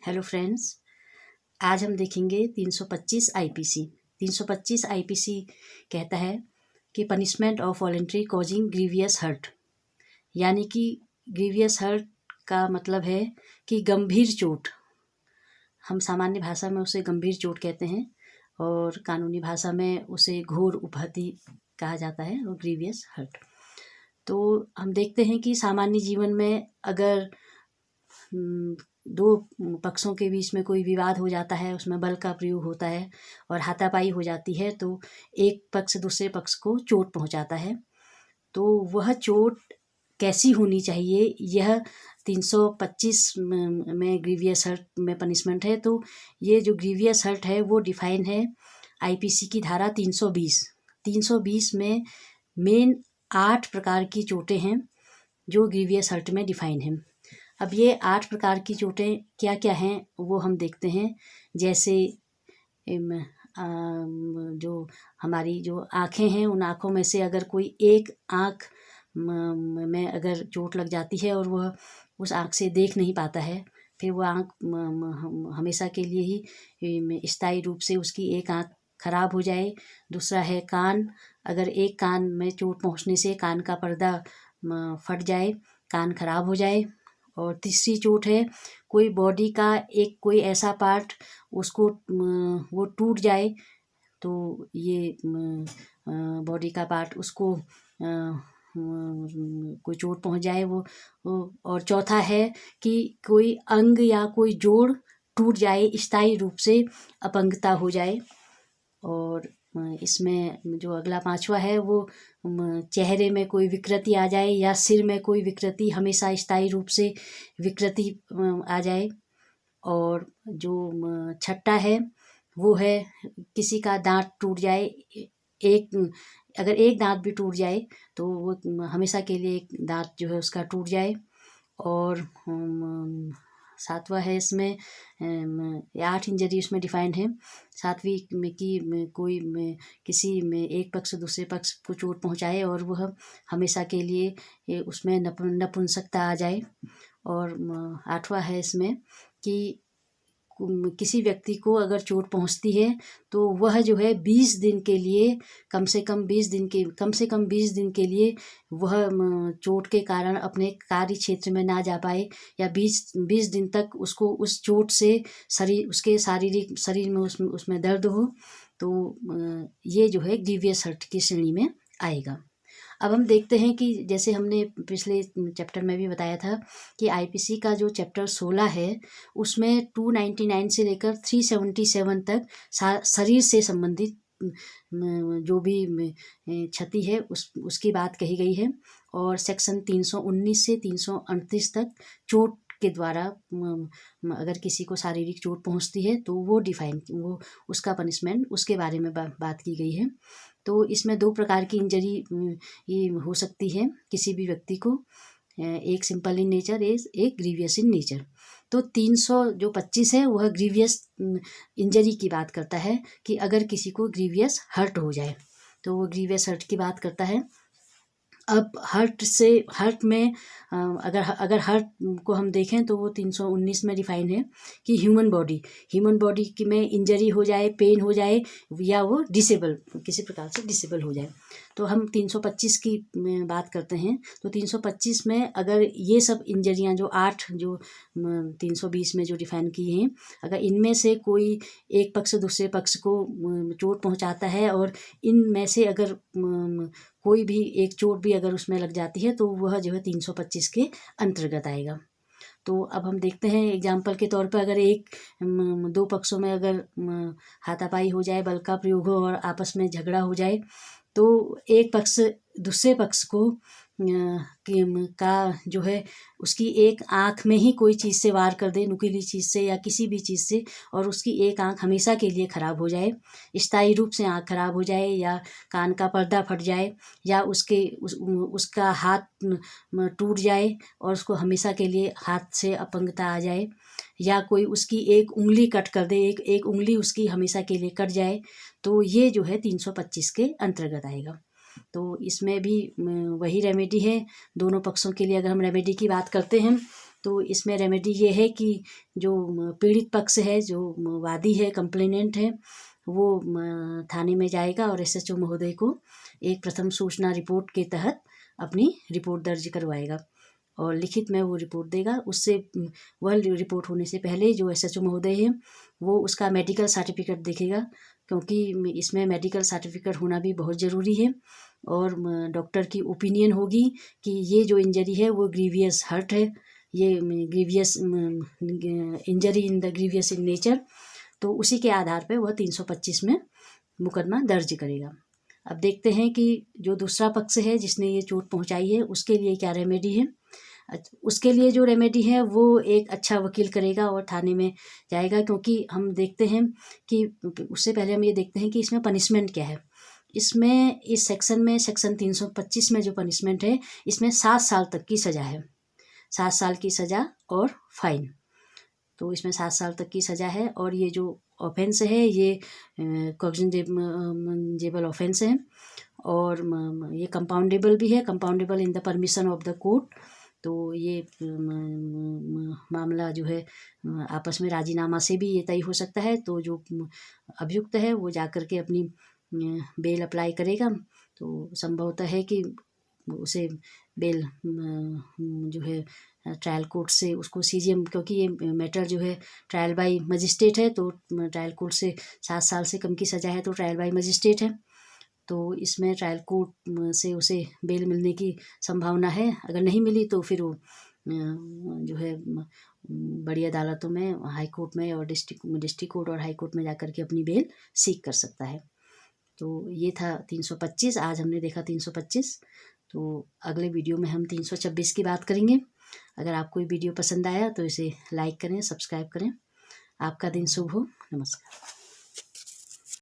Hello friends, आज हम देखेंगे 325 आईपीसी। 325 आईपीसी कहता है कि punishment of voluntary causing grievous hurt, यानी कि ग्रीवियस हर्ट का मतलब है कि गंभीर चोट। हम सामान्य भाषा में उसे गंभीर चोट कहते हैं और कानूनी भाषा में उसे घोर उपहति कहा जाता है और ग्रीवियस हर्ट। तो हम देखते हैं कि सामान्य जीवन में अगर दो पक्षों के बीच में कोई विवाद हो जाता है, उसमें बल का प्रयोग होता है और हाथापाई हो जाती है, तो एक पक्ष दूसरे पक्ष को चोट पहुंचाता है। तो वह चोट कैसी होनी चाहिए, यह 325 में ग्रीवियस हर्ट में पनिशमेंट है। तो ये जो ग्रीवियस हर्ट है वो डिफाइन है आईपीसी की धारा 320। 320 में मेन 8 प्रकार की चोटें हैं जो ग्रीवियस हर्ट में डिफाइन है। अब ये 8 प्रकार की चोटें क्या क्या हैं वो हम देखते हैं। जैसे जो हमारी जो आँखें हैं, उन आँखों में से अगर कोई एक आँख में अगर चोट लग जाती है और वह उस आँख से देख नहीं पाता है, फिर वह आँख हमेशा के लिए ही स्थायी रूप से उसकी एक आँख खराब हो जाए। दूसरा है कान, अगर एक कान में चोट पहुंचने से कान का पर्दा फट जाए, कान खराब हो जाए। और तीसरी चोट है कोई बॉडी का एक कोई ऐसा पार्ट उसको वो टूट जाए, तो ये बॉडी का पार्ट उसको कोई चोट पहुंच जाए वो। और चौथा है कि कोई अंग या कोई जोड़ टूट जाए, स्थायी रूप से अपंगता हो जाए। और इसमें जो अगला 5वां है वो चेहरे में कोई विकृति आ जाए या सिर में कोई विकृति, हमेशा स्थायी रूप से विकृति आ जाए। और जो 6ठा है वो है किसी का दांत टूट जाए, अगर एक दांत भी टूट जाए तो वो हमेशा के लिए एक दांत जो है उसका टूट जाए। और 7वां है इसमें 8 इंजरी उसमें डिफाइंड है। 7वीं में कि कोई किसी में एक पक्ष दूसरे पक्ष को चोट पहुंचाए और वह हमेशा के लिए उसमें नपुंसकता आ जाए। और 8वां है इसमें कि किसी व्यक्ति को अगर चोट पहुंचती है तो वह जो है 20 दिन के लिए कम से कम 20 दिन के लिए वह चोट के कारण अपने कार्य क्षेत्र में ना जा पाए, या 20 दिन तक उसको उस चोट से उसके शारीरिक शरीर में उसमें दर्द हो, तो ये जो है ग्रीवियस हर्ट की श्रेणी में आएगा। अब हम देखते हैं कि जैसे हमने पिछले चैप्टर में भी बताया था कि आईपीसी का जो चैप्टर 16 है उसमें 299 से लेकर 377 तक शरीर से संबंधित जो भी क्षति है उसकी बात कही गई है। और सेक्शन 319 से 338 तक चोट के द्वारा अगर किसी को शारीरिक चोट पहुंचती है तो वो उसका पनिशमेंट उसके बारे में बात की गई है। तो इसमें 2 प्रकार की इंजरी ये हो सकती है किसी भी व्यक्ति को, एक सिंपल इन नेचर, एक ग्रीवियस इन नेचर। तो 325 है वह ग्रीवियस इंजरी की बात करता है कि अगर किसी को ग्रीवियस हर्ट हो जाए तो वो ग्रीवियस हर्ट की बात करता है। अब हर्ट में अगर हर्ट को हम देखें तो वो 319 में डिफाइन है कि ह्यूमन बॉडी की में इंजरी हो जाए, पेन हो जाए, या वो किसी प्रकार से डिसेबल हो जाए। तो हम 325 की बात करते हैं। तो 325 में अगर ये सब इंजरियां जो 8 जो 320 में जो डिफाइन की हैं, अगर इनमें से कोई एक पक्ष दूसरे पक्ष को चोट पहुंचाता है और इनमें से अगर कोई भी एक चोट भी अगर उसमें लग जाती है तो वह जो है 325 के अंतर्गत आएगा। तो अब हम देखते हैं एग्जाम्पल के तौर पर, अगर 2 पक्षों में अगर हाथापाई हो जाए, बल का प्रयोग हो और आपस में झगड़ा हो जाए, तो एक पक्ष दूसरे पक्ष को का जो है उसकी एक आँख में ही कोई चीज़ से वार कर दे, नुकीली चीज़ से या किसी भी चीज़ से, और उसकी एक आँख हमेशा के लिए ख़राब हो जाए, स्थायी रूप से आँख ख़राब हो जाए, या कान का पर्दा फट जाए, या उसका हाथ टूट जाए और उसको हमेशा के लिए हाथ से अपंगता आ जाए, या कोई उसकी एक उंगली कट कर दे, एक उंगली उसकी हमेशा के लिए कट जाए, तो ये जो है 325 के अंतर्गत आएगा। तो इसमें भी वही रेमेडी है दोनों पक्षों के लिए। अगर हम रेमेडी की बात करते हैं तो इसमें रेमेडी ये है कि जो पीड़ित पक्ष है, जो वादी है, कंप्लेनेंट है, वो थाने में जाएगा और SHO महोदय को एक प्रथम सूचना रिपोर्ट के तहत अपनी रिपोर्ट दर्ज करवाएगा और लिखित में वो रिपोर्ट देगा। उससे वह रिपोर्ट होने से पहले जो SHO महोदय है वो उसका मेडिकल सर्टिफिकेट देखेगा, क्योंकि इसमें मेडिकल सर्टिफिकेट होना भी बहुत ज़रूरी है। और डॉक्टर की ओपिनियन होगी कि ये जो इंजरी है वो ग्रीवियस हर्ट है, ये grievous injury in the grievous in nature, तो उसी के आधार पे वह 325 में मुकदमा दर्ज करेगा। अब देखते हैं कि जो दूसरा पक्ष है जिसने ये चोट पहुंचाई है उसके लिए क्या रेमेडी है। उसके लिए जो रेमेडी है वो एक अच्छा वकील करेगा और थाने में जाएगा, क्योंकि हम देखते हैं कि उससे पहले हम ये देखते हैं कि इसमें पनिशमेंट क्या है। इसमें इस सेक्शन में सेक्शन 325 में जो पनिशमेंट है इसमें 7 साल तक की सज़ा है, 7 साल की सज़ा और फाइन। तो इसमें 7 साल तक की सज़ा है और ये जो ऑफेंस है ये कॉग्निजेबल ऑफेंस है और ये कंपाउंडेबल भी है, compoundable in the permission of the court. तो ये मामला जो है आपस में राजीनामा से भी ये तय हो सकता है। तो जो अभियुक्त है वो जाकर के अपनी बेल अप्लाई करेगा, तो संभवतः है कि उसे बेल जो है ट्रायल कोर्ट से उसको CGM, क्योंकि ये मैटर जो है ट्रायल बाय मजिस्ट्रेट है, तो ट्रायल कोर्ट से 7 साल से कम की सज़ा है तो ट्रायल बाय मजिस्ट्रेट है। तो इसमें ट्रायल कोर्ट से उसे बेल मिलने की संभावना है। अगर नहीं मिली तो फिर वो जो है बड़ी अदालतों में, हाई कोर्ट में और डिस्ट्रिक्ट कोर्ट और हाई कोर्ट में जाकर के अपनी बेल सीक कर सकता है। तो ये था 325, आज हमने देखा 325। तो अगले वीडियो में हम 326 की बात करेंगे। अगर आपको ये वीडियो पसंद आया तो इसे लाइक करें, सब्सक्राइब करें। आपका दिन शुभ हो। नमस्कार।